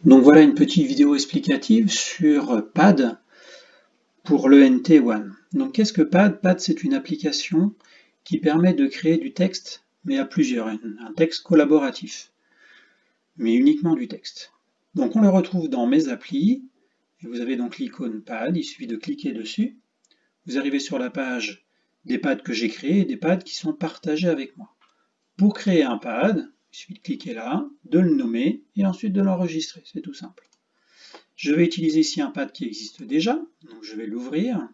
Donc voilà une petite vidéo explicative sur Pad pour l'ENT One. Donc qu'est-ce que Pad? Pad, c'est une application qui permet de créer du texte, mais à plusieurs, un texte collaboratif, mais uniquement du texte. Donc on le retrouve dans Mes applis, et vous avez donc l'icône Pad, il suffit de cliquer dessus. Vous arrivez sur la page des pads que j'ai créés et des pads qui sont partagés avec moi. Pour créer un pad, il suffit de cliquer là, de le nommer et ensuite de l'enregistrer, c'est tout simple. Je vais utiliser ici un pad qui existe déjà, donc je vais l'ouvrir.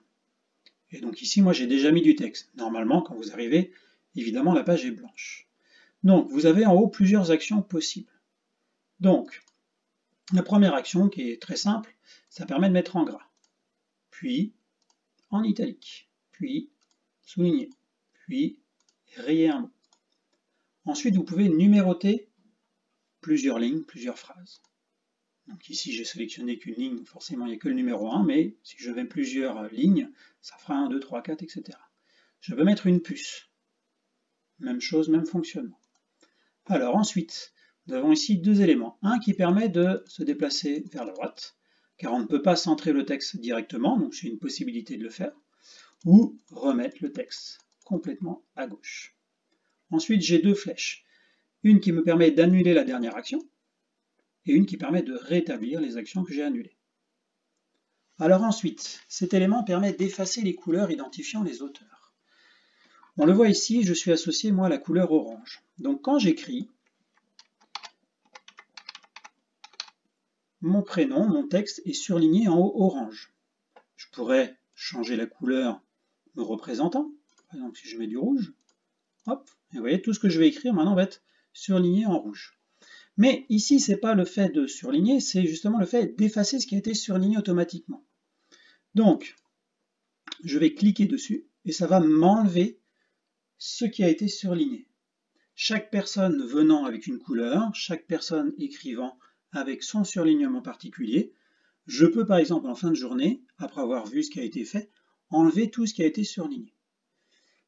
Et donc ici, moi j'ai déjà mis du texte. Normalement, quand vous arrivez, évidemment la page est blanche. Donc vous avez en haut plusieurs actions possibles. Donc, la première action qui est très simple, ça permet de mettre en gras, puis en italique, puis souligner, puis rayer un mot. Ensuite, vous pouvez numéroter plusieurs lignes, plusieurs phrases. Donc ici, j'ai sélectionné qu'une ligne, forcément il n'y a que le numéro 1, mais si je mets plusieurs lignes, ça fera 1, 2, 3, 4, etc. Je veux mettre une puce. Même chose, même fonctionnement. Alors ensuite, nous avons ici deux éléments. Un qui permet de se déplacer vers la droite, car on ne peut pas centrer le texte directement, donc c'est une possibilité de le faire, ou remettre le texte complètement à gauche. Ensuite, j'ai deux flèches. Une qui me permet d'annuler la dernière action, et une qui permet de rétablir les actions que j'ai annulées. Alors ensuite, cet élément permet d'effacer les couleurs identifiant les auteurs. On le voit ici, je suis associé moi à la couleur orange. Donc quand j'écris mon prénom, mon texte est surligné en haut orange. Je pourrais changer la couleur me représentant. Par exemple, si je mets du rouge, hop, et vous voyez, tout ce que je vais écrire maintenant va être surligné en rouge. Mais ici, ce n'est pas le fait de surligner, c'est justement le fait d'effacer ce qui a été surligné automatiquement. Donc, je vais cliquer dessus et ça va m'enlever ce qui a été surligné. Chaque personne venant avec une couleur, chaque personne écrivant avec son surlignement particulier, je peux par exemple en fin de journée, après avoir vu ce qui a été fait, enlever tout ce qui a été surligné.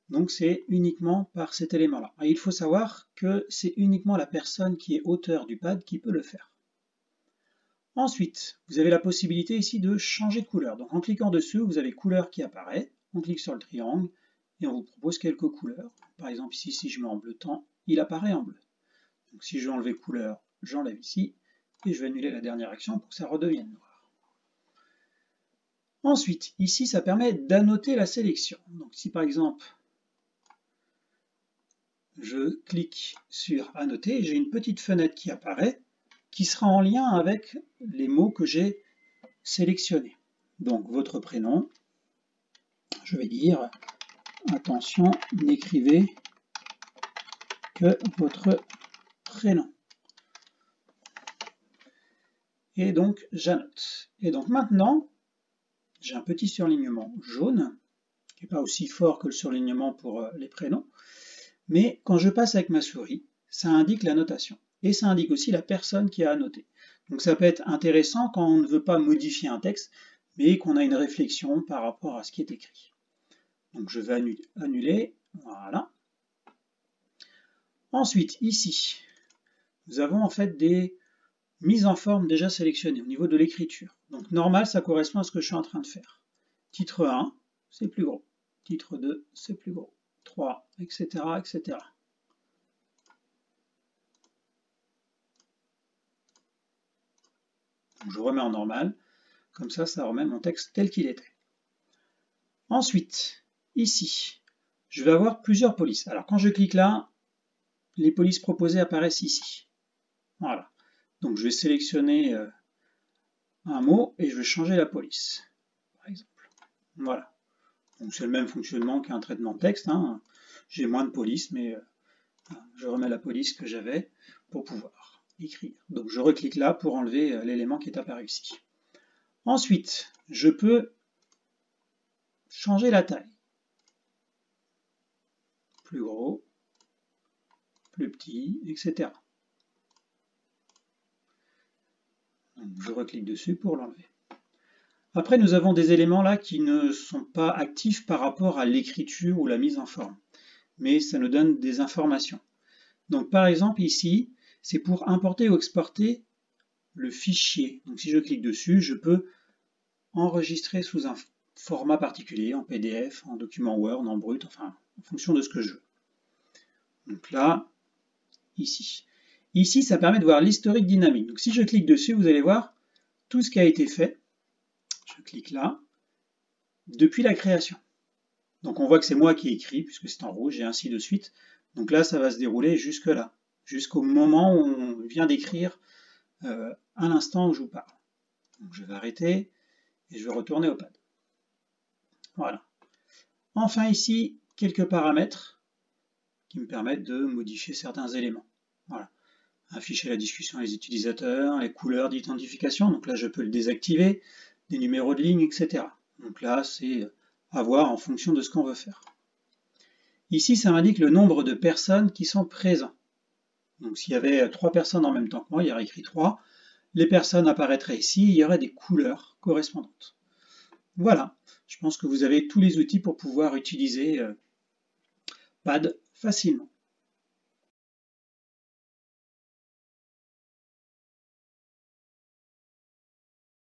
Donc c'est uniquement par cet élément-là. Et il faut savoir que c'est uniquement la personne qui est auteur du pad qui peut le faire. Ensuite, vous avez la possibilité ici de changer de couleur. Donc en cliquant dessus, vous avez couleur qui apparaît, on clique sur le triangle et on vous propose quelques couleurs. Par exemple ici, si je mets en bleu temps, il apparaît en bleu. Donc si je veux enlever couleur, j'enlève ici et je vais annuler la dernière action pour que ça redevienne noir. Ensuite, ici, ça permet d'annoter la sélection. Donc si par exemple, je clique sur annoter, j'ai une petite fenêtre qui apparaît, qui sera en lien avec les mots que j'ai sélectionnés. Donc votre prénom, je vais dire, attention, n'écrivez que votre prénom. Et donc j'annote. Et donc maintenant, j'ai un petit surlignement jaune, qui n'est pas aussi fort que le surlignement pour les prénoms, mais quand je passe avec ma souris, ça indique la notation. Et ça indique aussi la personne qui a annoté. Donc ça peut être intéressant quand on ne veut pas modifier un texte, mais qu'on a une réflexion par rapport à ce qui est écrit. Donc je vais annuler, voilà. Ensuite, ici, nous avons en fait des mises en forme déjà sélectionnées au niveau de l'écriture. Donc normal, ça correspond à ce que je suis en train de faire. Titre 1, c'est plus gros. Titre 2, c'est plus gros. 3, etc., etc. Donc je remets en normal, comme ça, ça remet mon texte tel qu'il était. Ensuite, ici, je vais avoir plusieurs polices. Alors quand je clique là, les polices proposées apparaissent ici. Voilà. Donc je vais sélectionner un mot et je vais changer la police, par exemple. Voilà. Donc c'est le même fonctionnement qu'un traitement de texte. Hein. J'ai moins de police, mais je remets la police que j'avais pour pouvoir écrire. Donc je reclique là pour enlever l'élément qui est apparu ici. Ensuite, je peux changer la taille. Plus gros, plus petit, etc. Donc je reclique dessus pour l'enlever. Après, nous avons des éléments là qui ne sont pas actifs par rapport à l'écriture ou la mise en forme, mais ça nous donne des informations. Donc par exemple ici, c'est pour importer ou exporter le fichier. Donc si je clique dessus, je peux enregistrer sous un format particulier, en PDF, en document Word, en brut, enfin en fonction de ce que je veux. Donc là, ici. Ici, ça permet de voir l'historique dynamique. Donc si je clique dessus, vous allez voir tout ce qui a été fait. Je clique là, depuis la création. Donc on voit que c'est moi qui ai écrit, puisque c'est en rouge, et ainsi de suite. Donc là, ça va se dérouler jusque là, jusqu'au moment où on vient d'écrire à l'instant où je vous parle. Donc je vais arrêter, et je vais retourner au pad. Voilà. Enfin ici, quelques paramètres qui me permettent de modifier certains éléments. Voilà. Afficher la discussion des utilisateurs, les couleurs d'identification, donc là je peux le désactiver, des numéros de ligne, etc. Donc là c'est à voir en fonction de ce qu'on veut faire. Ici ça m'indique le nombre de personnes qui sont présentes. Donc s'il y avait 3 personnes en même temps que moi, il y aurait écrit 3, les personnes apparaîtraient ici, il y aurait des couleurs correspondantes. Voilà, je pense que vous avez tous les outils pour pouvoir utiliser Pad facilement.